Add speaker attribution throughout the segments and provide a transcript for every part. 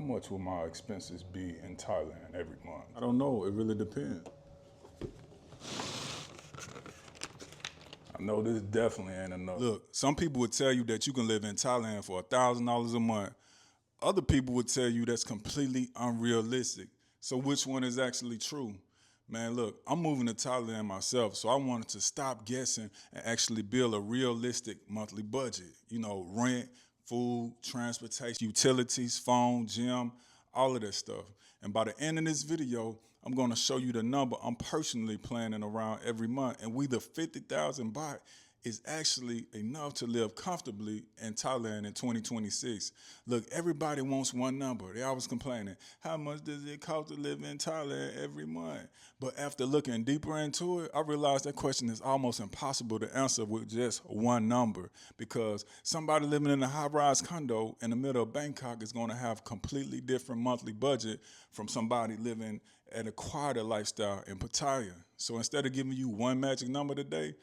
Speaker 1: much will my expenses be in Thailand every month?
Speaker 2: I don't know. It really depends.
Speaker 1: I know this definitely ain't enough.
Speaker 2: Look, some people would tell you that you can live in Thailand for $1,000 a month. Other people would tell you that's completely unrealistic. So which one is actually true? Man, look, I'm moving to Thailand myself, so I wanted to stop guessing and actually build a realistic monthly budget. You know, rent, food, transportation, utilities, phone, gym, all of that stuff. And by the end of this video, I'm gonna show you the number I'm personally planning around every month. And whether 50,000 baht is actually enough to live comfortably in Thailand in 2026. Look, everybody wants one number. They always complaining, how much does it cost to live in Thailand every month? But after looking deeper into it, I realized that question is almost impossible to answer with just one number, because somebody living in a high-rise condo in the middle of Bangkok is gonna have completely different monthly budget from somebody living at a quieter lifestyle in Pattaya. So instead of giving you one magic number today,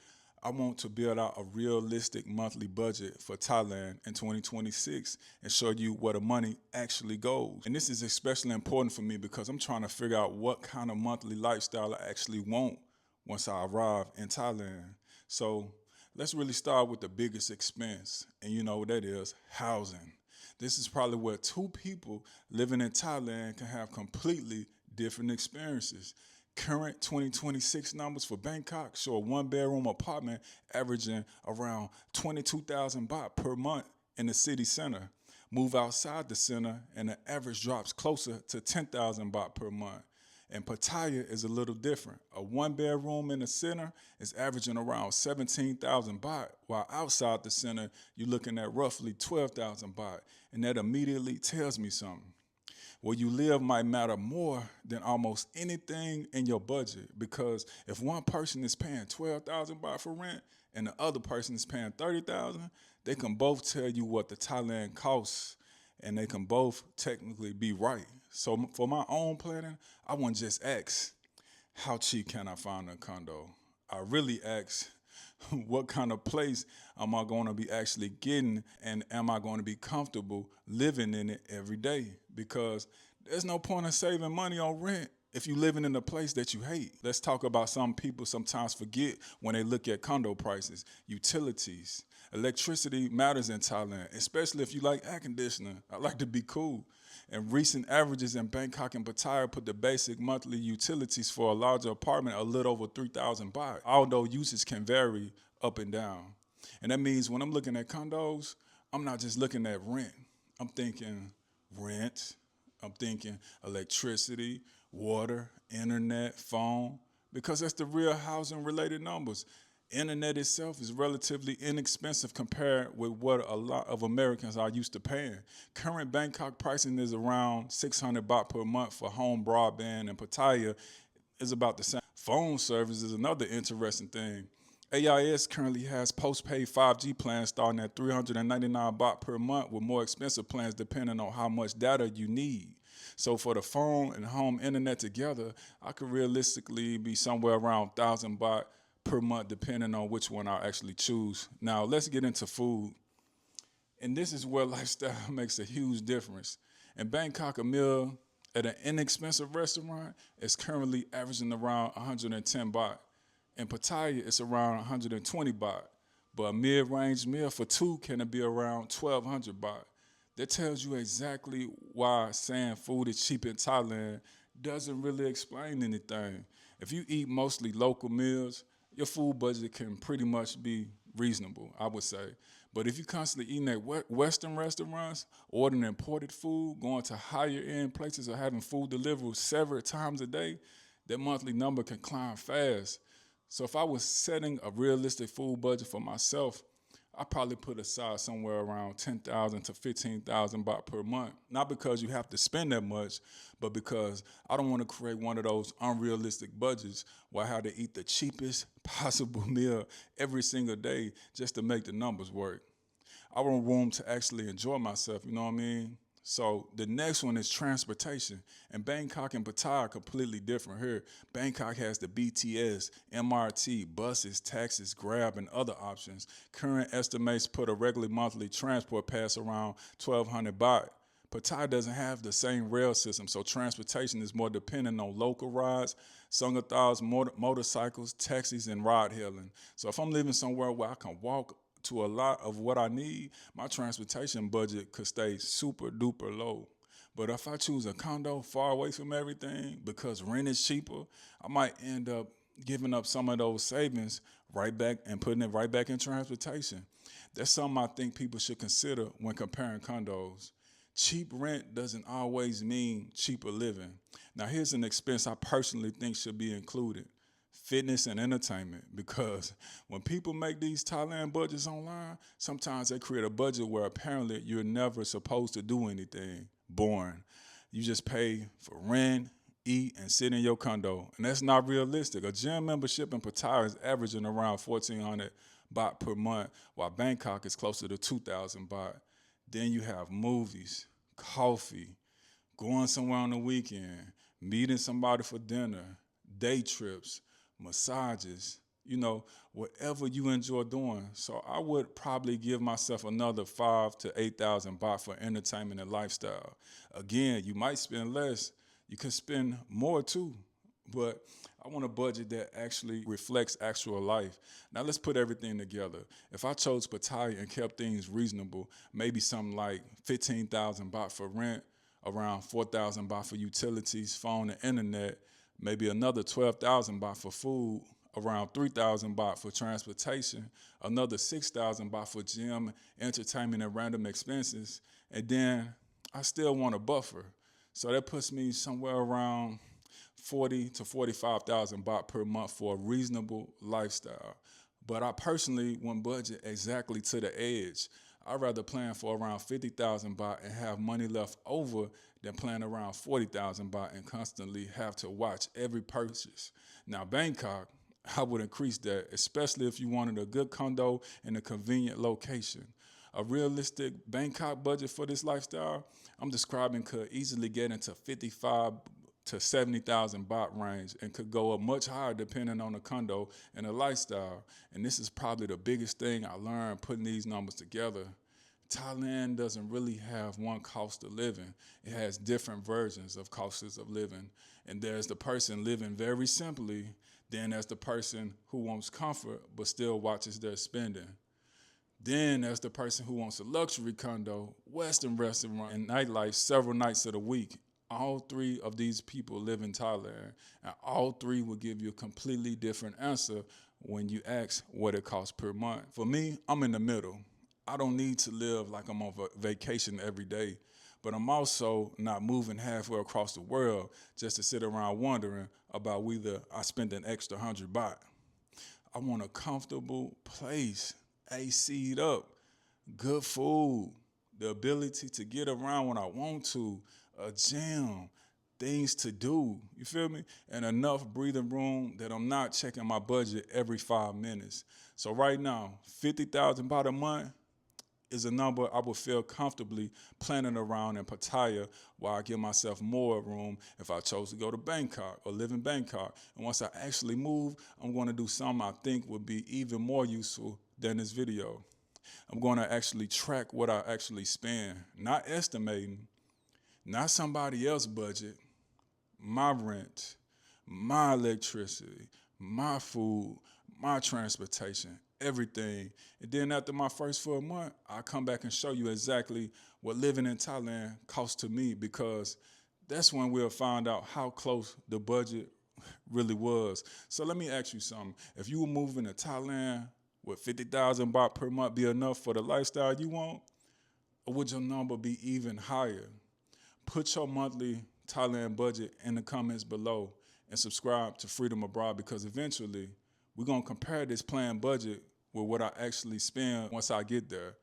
Speaker 2: I want to build out a realistic monthly budget for Thailand in 2026 and show you where the money actually goes. And this is especially important for me because I'm trying to figure out what kind of monthly lifestyle I actually want once I arrive in Thailand. So let's really start with the biggest expense, and you know what that is: housing. This is probably where two people living in Thailand can have completely different experiences. Current 2026 numbers for Bangkok show a one-bedroom apartment averaging around 22,000 baht per month in the city center. Move outside the center and the average drops closer to 10,000 baht per month. And Pattaya is a little different. A one-bedroom in the center is averaging around 17,000 baht, while outside the center, you're looking at roughly 12,000 baht. And that immediately tells me something. Where you live might matter more than almost anything in your budget, because if one person is paying 12,000 baht for rent and the other person is paying 30,000, they can both tell you what the Thailand costs, and they can both technically be right. So for my own planning, I wouldn't just ask, how cheap can I find a condo? I really ask, what kind of place am I going to be actually getting, and am I going to be comfortable living in it every day? Because there's no point in saving money on rent if you're living in a place that you hate. Let's talk about some people sometimes forget when they look at condo prices. Utilities. Electricity matters in Thailand, especially if you like air conditioning. I like to be cool. And recent averages in Bangkok and Pattaya put the basic monthly utilities for a larger apartment a little over 3,000 baht, although usage can vary up and down. And that means when I'm looking at condos, I'm not just looking at rent. I'm thinking rent, I'm thinking electricity, water, internet, phone, because that's the real housing related numbers. Internet itself is relatively inexpensive compared with what a lot of Americans are used to paying. Current Bangkok pricing is around 600 baht per month for home broadband, and Pattaya is about the same. Phone service is another interesting thing. AIS currently has postpaid 5G plans starting at 399 baht per month, with more expensive plans depending on how much data you need. So for the phone and home internet together, I could realistically be somewhere around 1,000 baht per month, depending on which one I actually choose. Now, let's get into food. And this is where lifestyle makes a huge difference. In Bangkok, a meal at an inexpensive restaurant is currently averaging around 110 baht. In Pattaya, it's around 120 baht. But a mid-range meal for two can be around 1,200 baht. That tells you exactly why saying food is cheap in Thailand doesn't really explain anything. If you eat mostly local meals, your food budget can pretty much be reasonable, I would say. But if you're constantly eating at Western restaurants, ordering imported food, going to higher end places, or having food delivered several times a day, that monthly number can climb fast. So if I was setting a realistic food budget for myself, I probably put aside somewhere around 10,000 to 15,000 baht per month. Not because you have to spend that much, but because I don't want to create one of those unrealistic budgets where I have to eat the cheapest possible meal every single day just to make the numbers work. I want room to actually enjoy myself, you know what I mean? So the next one is transportation. And Bangkok and Pattaya are completely different here. Bangkok has the BTS, MRT, buses, taxis, Grab, and other options. Current estimates put a regular monthly transport pass around 1,200 baht Pattaya doesn't have the same rail system, so transportation is more dependent on local rides, Sangatha's motorcycles, taxis, and ride hailing. So if I'm living somewhere where I can walk to a lot of what I need, my transportation budget could stay super duper low. But if I choose a condo far away from everything because rent is cheaper, I might end up giving up some of those savings right back and putting it right back in transportation. That's something I think people should consider when comparing condos. Cheap rent doesn't always mean cheaper living. Now, here's an expense I personally think should be included: fitness and entertainment. Because when people make these Thailand budgets online, sometimes they create a budget where apparently you're never supposed to do anything. Boring. You just pay for rent, eat, and sit in your condo. And that's not realistic. A gym membership in Pattaya is averaging around 1,400 baht per month, while Bangkok is closer to 2,000 baht. Then you have movies, coffee, going somewhere on the weekend, meeting somebody for dinner, day trips, massages, whatever you enjoy doing. So I would probably give myself another 5,000 to 8,000 baht for entertainment and lifestyle. Again, you might spend less, you can spend more too, but I want a budget that actually reflects actual life. Now let's put everything together. If I chose Pattaya and kept things reasonable, maybe something like 15,000 baht for rent, around 4,000 baht for utilities, phone and internet, maybe another 12,000 baht for food, around 3,000 baht for transportation, another 6,000 baht for gym, entertainment, and random expenses, and then I still want a buffer. So that puts me somewhere around 40 to 45,000 baht per month for a reasonable lifestyle. But I personally wouldn't budget exactly to the edge. I'd rather plan for around 50,000 baht and have money left over than plan around 40,000 baht and constantly have to watch every purchase. Now, Bangkok, I would increase that, especially if you wanted a good condo in a convenient location. A realistic Bangkok budget for this lifestyle, I'm describing, could easily get into 55 to 70,000 baht range and could go up much higher depending on the condo and the lifestyle. And this is probably the biggest thing I learned putting these numbers together. Thailand doesn't really have one cost of living. It has different versions of costs of living. And there's the person living very simply, then there's the person who wants comfort but still watches their spending. Then there's the person who wants a luxury condo, Western restaurant, and nightlife several nights of the week. All three of these people live in Thailand, and all three will give you a completely different answer when you ask what it costs per month. For me, I'm in the middle. I don't need to live like I'm on vacation every day, but I'm also not moving halfway across the world just to sit around wondering about whether I spent an extra 100 baht. I want a comfortable place, AC'd up, good food, the ability to get around when I want to, a gym, things to do, you feel me? And enough breathing room that I'm not checking my budget every 5 minutes. So right now, 50,000 baht a month is a number I would feel comfortably planning around in Pattaya, while I give myself more room if I chose to go to Bangkok or live in Bangkok. And once I actually move, I'm going to do something I think would be even more useful than this video. I'm going to actually track what I actually spend, not estimating, not somebody else's budget, my rent, my electricity, my food, my transportation, everything. And then after my first full month, I'll come back and show you exactly what living in Thailand costs to me, because that's when we'll find out how close the budget really was. So let me ask you something. If you were moving to Thailand, would 50,000 baht per month be enough for the lifestyle you want? Or would your number be even higher? Put your monthly Thailand budget in the comments below and subscribe to Freedom Abroad, because eventually we're going to compare this planned budget with what I actually spend once I get there.